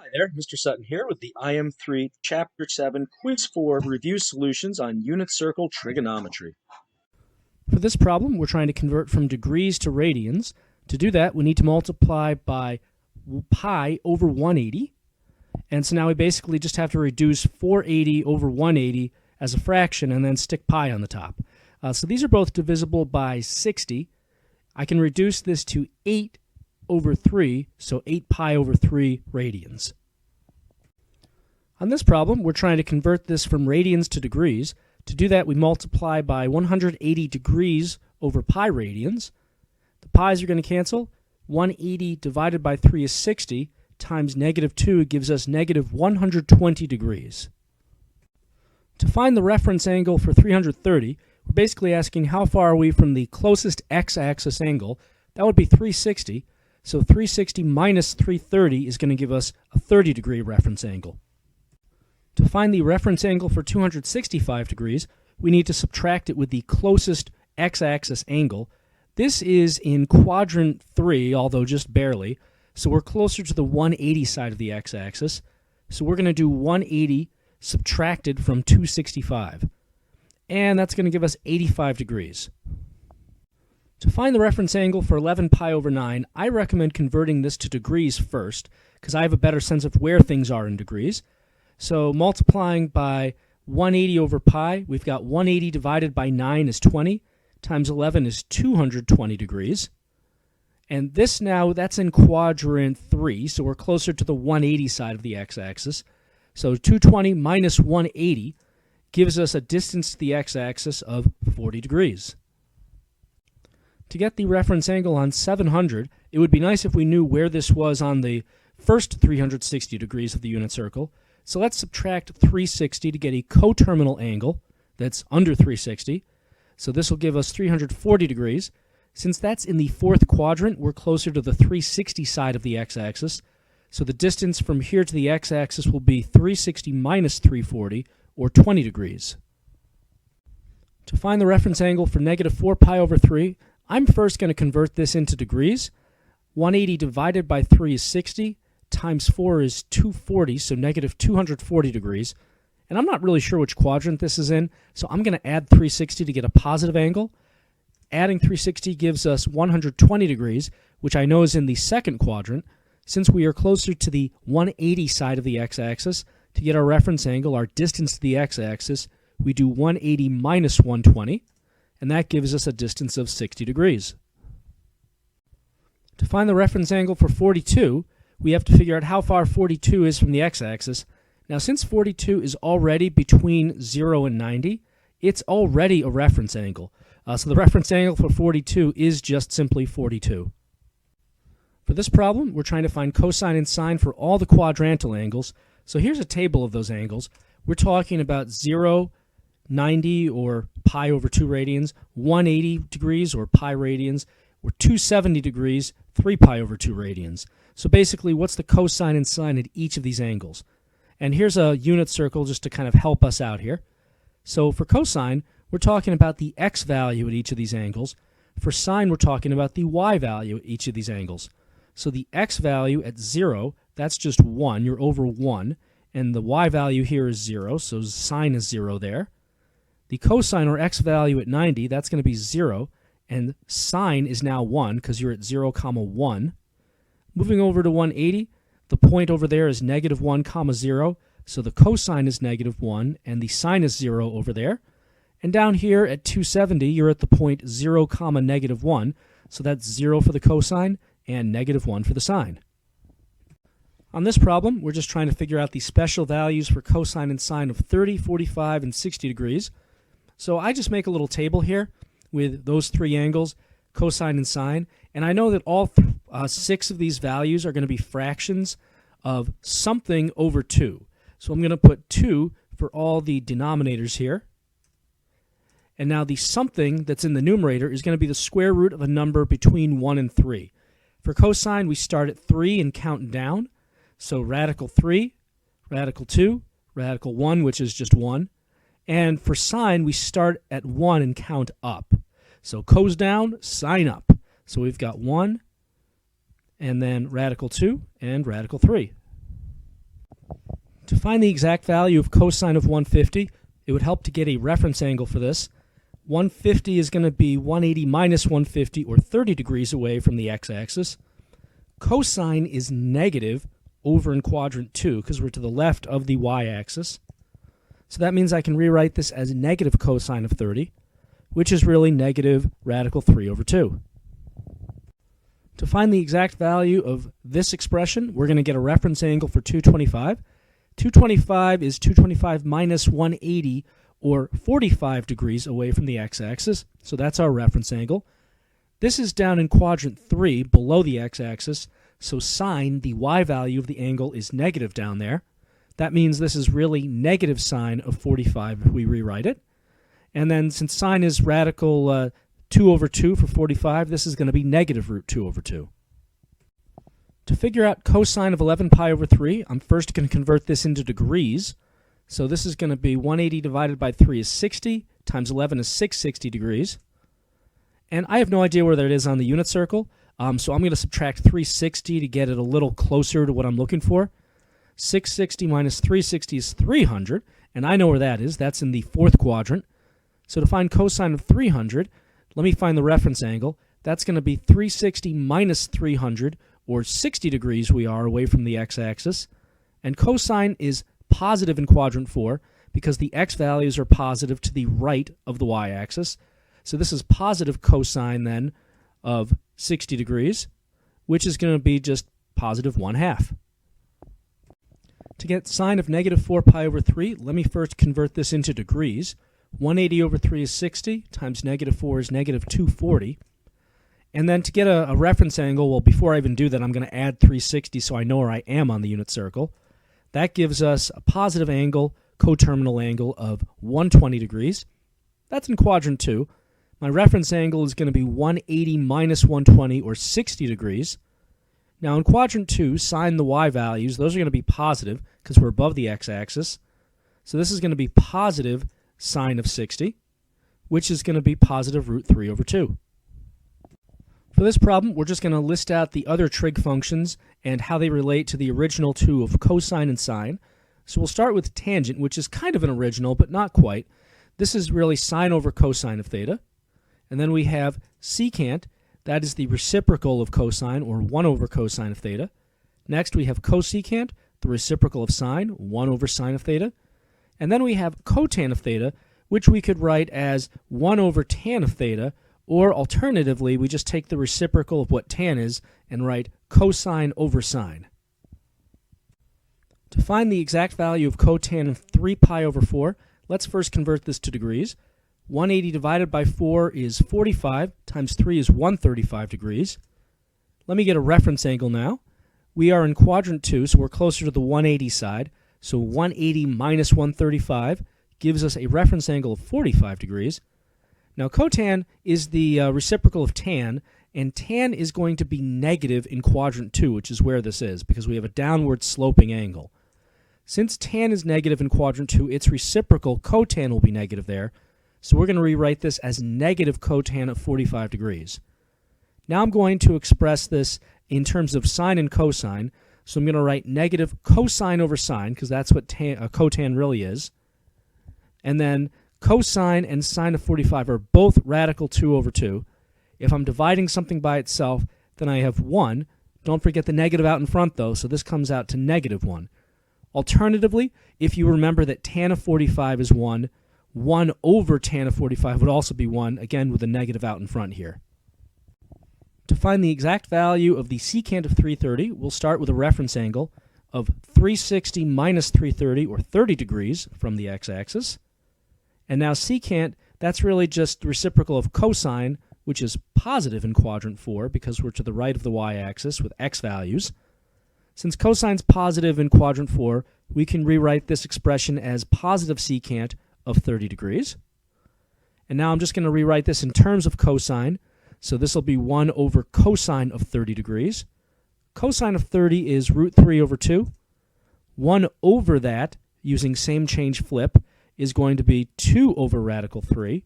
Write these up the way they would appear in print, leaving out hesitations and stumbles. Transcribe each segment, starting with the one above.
Hi there, Mr. Sutton here with the IM3 Chapter 7 Quiz 4 Review Solutions on Unit Circle Trigonometry. For this problem, we're trying to convert from degrees to radians. To do that, we need to multiply by pi over 180. And so now we basically just have to reduce 480 over 180 as a fraction and then stick pi on the top. So these are both divisible by 60. I can reduce this to 8 over 3, so 8 pi over 3 radians. On this problem, we're trying to convert this from radians to degrees. To do that, we multiply by 180 degrees over pi radians. The pi's are going to cancel. 180 divided by 3 is 60, times negative 2 gives us negative 120 degrees. To find the reference angle for 330, we're basically asking how far are we from the closest x-axis angle. That would be 360. So 360 minus 330 is going to give us a 30-degree reference angle. To find the reference angle for 265 degrees, we need to subtract it with the closest x-axis angle. This is in quadrant 3, although just barely, so we're closer to the 180 side of the x-axis. So we're going to do 180 subtracted from 265, and that's going to give us 85 degrees. To find the reference angle for 11 pi over 9, I recommend converting this to degrees first, because I have a better sense of where things are in degrees. So multiplying by 180 over pi, we've got 180 divided by 9 is 20, times 11 is 220 degrees. And this now, that's in quadrant 3, so we're closer to the 180 side of the x-axis. So 220 minus 180 gives us a distance to the x-axis of 40 degrees. To get the reference angle on 700, it would be nice if we knew where this was on the first 360 degrees of the unit circle. So let's subtract 360 to get a coterminal angle that's under 360. So this will give us 340 degrees. Since that's in the fourth quadrant, we're closer to the 360 side of the x-axis. So the distance from here to the x-axis will be 360 minus 340, or 20 degrees. To find the reference angle for negative 4 pi over 3, I'm first going to convert this into degrees. 180 divided by 3 is 60, times 4 is 240, so negative 240 degrees. And I'm not really sure which quadrant this is in, so I'm going to add 360 to get a positive angle. Adding 360 gives us 120 degrees, which I know is in the second quadrant. Since we are closer to the 180 side of the x-axis, to get our reference angle, our distance to the x-axis, we do 180 minus 120. And that gives us a distance of 60 degrees. To find the reference angle for 42, we have to figure out how far 42 is from the x-axis. Now, since 42 is already between 0 and 90, it's already a reference angle. So the reference angle for 42 is just simply 42. For this problem, we're trying to find cosine and sine for all the quadrantal angles. So here's a table of those angles. We're talking about 0, 90 or pi over 2 radians, 180 degrees or pi radians, or 270 degrees, 3 pi over 2 radians. So basically, what's the cosine and sine at each of these angles? And here's a unit circle just to kind of help us out here. So for cosine, we're talking about the x value at each of these angles. For sine, we're talking about the y value at each of these angles. So the x value at 0, that's just 1, you're over 1, and the y value here is 0, so sine is 0 there. The cosine or x value at 90, that's going to be 0, and sine is now 1 because you're at 0, 1. Moving over to 180, the point over there is negative 1, 0, so the cosine is negative 1, and the sine is 0 over there. And down here at 270, you're at the point 0, negative 1, so that's 0 for the cosine and negative 1 for the sine. On this problem, we're just trying to figure out the special values for cosine and sine of 30, 45, and 60 degrees. So I just make a little table here with those three angles, cosine and sine, and I know that all 6 of these values are going to be fractions of something over 2. So I'm going to put 2 for all the denominators here. And now the something that's in the numerator is going to be the square root of a number between 1 and 3. For cosine, we start at 3 and count down. So radical 3, radical 2, radical 1, which is just 1. And for sine, we start at 1 and count up. So cos down, sine up. So we've got 1, and then radical 2, and radical 3. To find the exact value of cosine of 150, it would help to get a reference angle for this. 150 is going to be 180 minus 150, or 30 degrees away from the x-axis. Cosine is negative over in quadrant 2 because we're to the left of the y-axis. So that means I can rewrite this as negative cosine of 30, which is really negative radical 3 over 2. To find the exact value of this expression, we're going to get a reference angle for 225. 225 is 225 minus 180, or 45 degrees away from the x-axis, so that's our reference angle. This is down in quadrant 3, below the x-axis, so sine, the y value of the angle, is negative down there. That means this is really negative sine of 45 if we rewrite it. And then since sine is radical 2 over 2 for 45, this is going to be negative root 2 over 2. To figure out cosine of 11 pi over 3, I'm first going to convert this into degrees. So this is going to be 180 divided by 3 is 60, times 11 is 660 degrees. And I have no idea where that is on the unit circle, so I'm going to subtract 360 to get it a little closer to what I'm looking for. 660 minus 360 is 300, and I know where that is. That's in the fourth quadrant. So to find cosine of 300, let me find the reference angle. That's going to be 360 minus 300, or 60 degrees we are away from the x-axis. And cosine is positive in quadrant 4 because the x values are positive to the right of the y-axis. So this is positive cosine then of 60 degrees, which is going to be just positive 1/2. To get sine of negative 4 pi over 3, let me first convert this into degrees. 180 over 3 is 60, times negative 4 is negative 240. And then to get a reference angle, well, before I even do that, I'm going to add 360 so I know where I am on the unit circle. That gives us a positive angle, coterminal angle of 120 degrees. That's in quadrant 2. My reference angle is going to be 180 minus 120, or 60 degrees. Now in quadrant 2, sine the y values, those are going to be positive because we're above the x-axis. So this is going to be positive sine of 60, which is going to be positive root 3 over 2. For this problem, we're just going to list out the other trig functions and how they relate to the original two of cosine and sine. So we'll start with tangent, which is kind of an original, but not quite. This is really sine over cosine of theta. And then we have secant, that is the reciprocal of cosine, or 1 over cosine of theta. Next we have cosecant, the reciprocal of sine, 1 over sine of theta. And then we have cotan of theta, which we could write as 1 over tan of theta, or alternatively, we just take the reciprocal of what tan is and write cosine over sine. To find the exact value of cotan of 3 pi over 4, let's first convert this to degrees. 180 divided by 4 is 45, times 3 is 135 degrees. Let me get a reference angle now. We are in quadrant 2, so we're closer to the 180 side. So 180 minus 135 gives us a reference angle of 45 degrees. Now cotan is the reciprocal of tan, and tan is going to be negative in quadrant 2, which is where this is, because we have a downward sloping angle. Since tan is negative in quadrant 2, its reciprocal cotan will be negative there, so we're going to rewrite this as negative cotan of 45 degrees. Now I'm going to express this in terms of sine and cosine, so I'm going to write negative cosine over sine, because that's what cotan really is, and then cosine and sine of 45 are both radical 2 over 2. If I'm dividing something by itself, then I have 1. Don't forget the negative out in front, though, so this comes out to negative 1. Alternatively, if you remember that tan of 45 is 1, 1 over tan of 45 would also be 1, again with a negative out in front here. To find the exact value of the secant of 330, we'll start with a reference angle of 360 minus 330, or 30 degrees from the x-axis. And now secant, that's really just the reciprocal of cosine, which is positive in quadrant 4 because we're to the right of the y-axis with x values. Since cosine's positive in quadrant 4, we can rewrite this expression as positive secant of 30 degrees. And now I'm just going to rewrite this in terms of cosine. So this will be 1 over cosine of 30 degrees. Cosine of 30 is root 3 over 2. 1 over that, using same change flip, is going to be 2 over radical 3.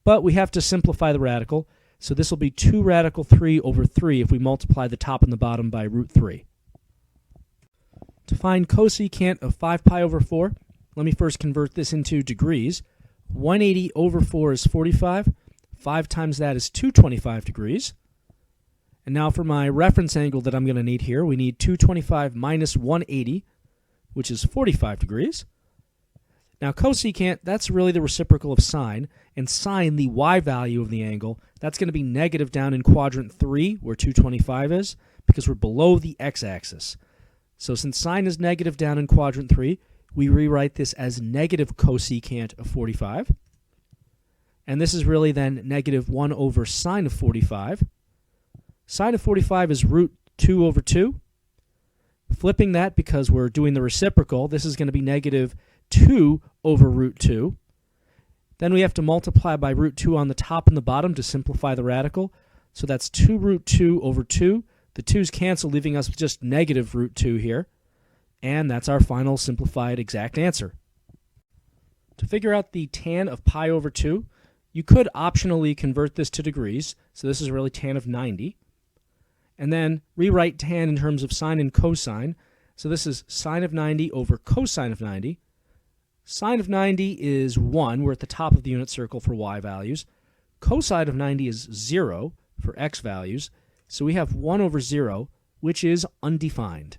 But we have to simplify the radical, so this will be 2 radical 3 over 3 if we multiply the top and the bottom by root 3. To find cosecant of 5 pi over 4, let me first convert this into degrees. 180 over 4 is 45. 5 times that is 225 degrees. And now for my reference angle that I'm going to need here, we need 225 minus 180, which is 45 degrees. Now cosecant, that's really the reciprocal of sine, and sine, the y value of the angle, that's going to be negative down in quadrant 3, where 225 is, because we're below the x-axis. So since sine is negative down in quadrant 3, we rewrite this as negative cosecant of 45. And this is really then negative 1 over sine of 45. Sine of 45 is root 2 over 2. Flipping that, because we're doing the reciprocal, this is going to be negative 2 over root 2. Then we have to multiply by root 2 on the top and the bottom to simplify the radical. So that's 2 root 2 over 2. The 2's cancel, leaving us with just negative root 2 here. And that's our final simplified exact answer. To figure out the tan of pi over 2, you could optionally convert this to degrees. So this is really tan of 90. And then rewrite tan in terms of sine and cosine. So this is sine of 90 over cosine of 90. Sine of 90 is 1. We're at the top of the unit circle for y values. Cosine of 90 is 0 for x values. So we have 1 over 0, which is undefined.